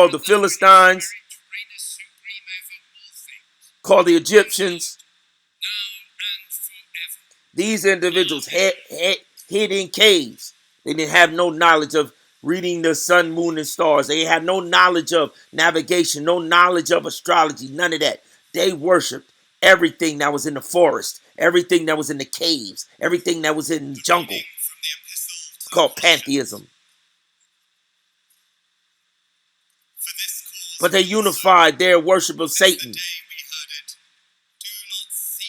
called the Philistines, called the Egyptians. These individuals hid in caves. They didn't have no knowledge of reading the sun, moon, and stars. They had no knowledge of navigation, no knowledge of astrology, none of that. They worshipped everything that was in the forest, everything that was in the caves, everything that was in the jungle. It's called pantheism. But they unified their worship of Satan.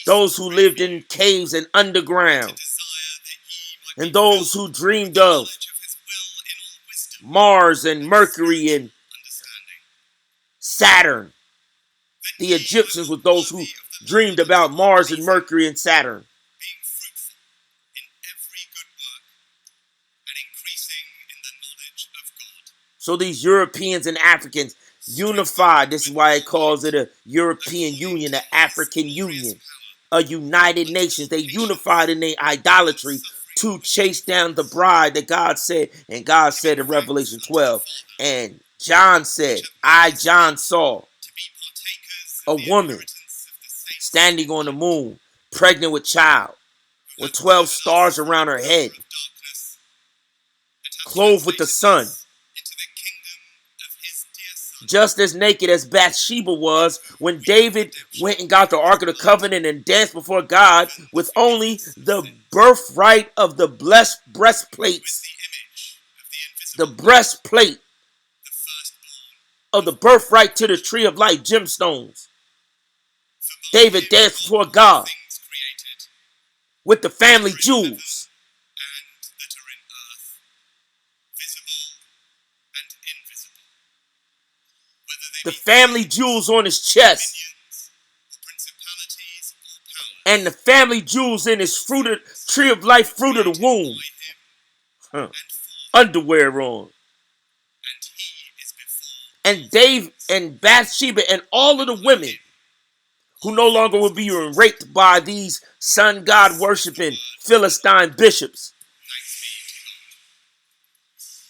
Those who lived in caves and underground, and those who dreamed of Mars and Mercury and Saturn. The Egyptians were those who dreamed about Mars and Mercury and Saturn. So these Europeans and Africans unified. This is why it calls it a European Union, an African Union, a United Nations. They unified in their idolatry to chase down the bride that God said. And God said in Revelation 12, and John said, I, John, saw a woman standing on the moon, pregnant with child, with 12 stars around her head, clothed with the sun, just as naked as Bathsheba was when David went and got the Ark of the Covenant and danced before God with only the birthright of the blessed breastplates, the breastplate of the birthright to the tree of life, gemstones. David danced before God with the family jewels. The family jewels on his chest. And the family jewels in his tree of life, fruit of the womb. Underwear on. And Dave and Bathsheba and all of the women who no longer will be raped by these sun god worshiping Philistine bishops.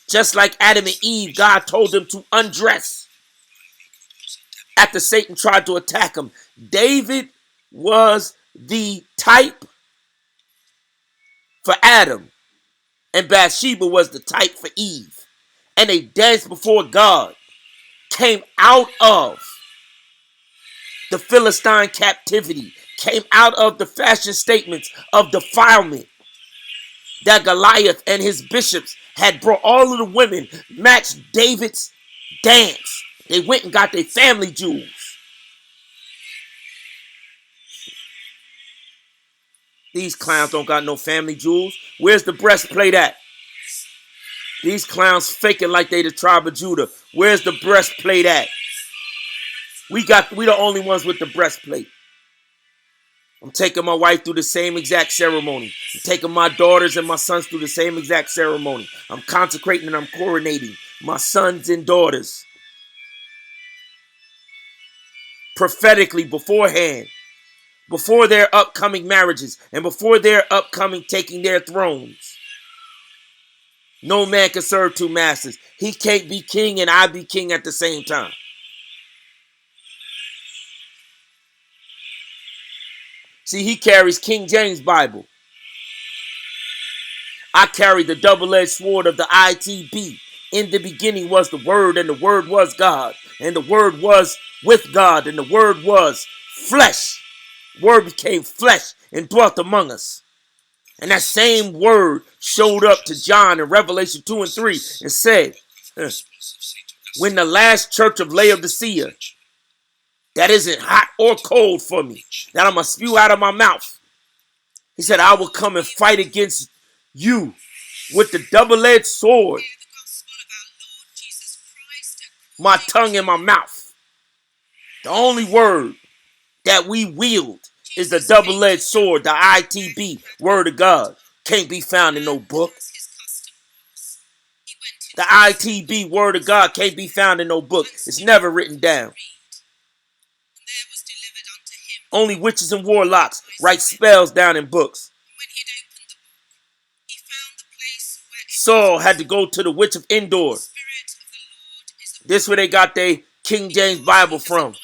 Just like Adam and Eve, God told them to undress after Satan tried to attack him. David was the type for Adam, and Bathsheba was the type for Eve. And they danced before God, came out of the Philistine captivity, came out of the fashion statements of defilement that Goliath and his bishops had brought. All of the women matched David's dance. They went and got their family jewels. These clowns don't got no family jewels. Where's the breastplate at? These clowns faking like they the tribe of Judah. Where's the breastplate at? We the only ones with the breastplate. I'm taking my wife through the same exact ceremony. I'm taking my daughters and my sons through the same exact ceremony. I'm consecrating and I'm coronating my sons and daughters prophetically beforehand, before their upcoming marriages and before their upcoming taking their thrones. No man can serve two masters. He can't be king and I be king at the same time. See, he carries King James Bible. I carry the double-edged sword of the ITB. In the beginning was the Word, and the Word was God. And the Word was with God, and the Word was flesh. Word became flesh and dwelt among us. And that same Word showed up to John in Revelation 2 and 3 and said, when the last church of Laodicea, that isn't hot or cold for me, that I'm going to spew out of my mouth. He said, I will come and fight against you with the double-edged sword, my tongue in my mouth. The only word that we wield is the double-edged sword, the ITB, word of God. Can't be found in no book. The ITB, word of God, can't be found in no book. It's never written down. Only witches and warlocks write spells down in books. Saul had to go to the witch of Endor This where they got their King James Bible from.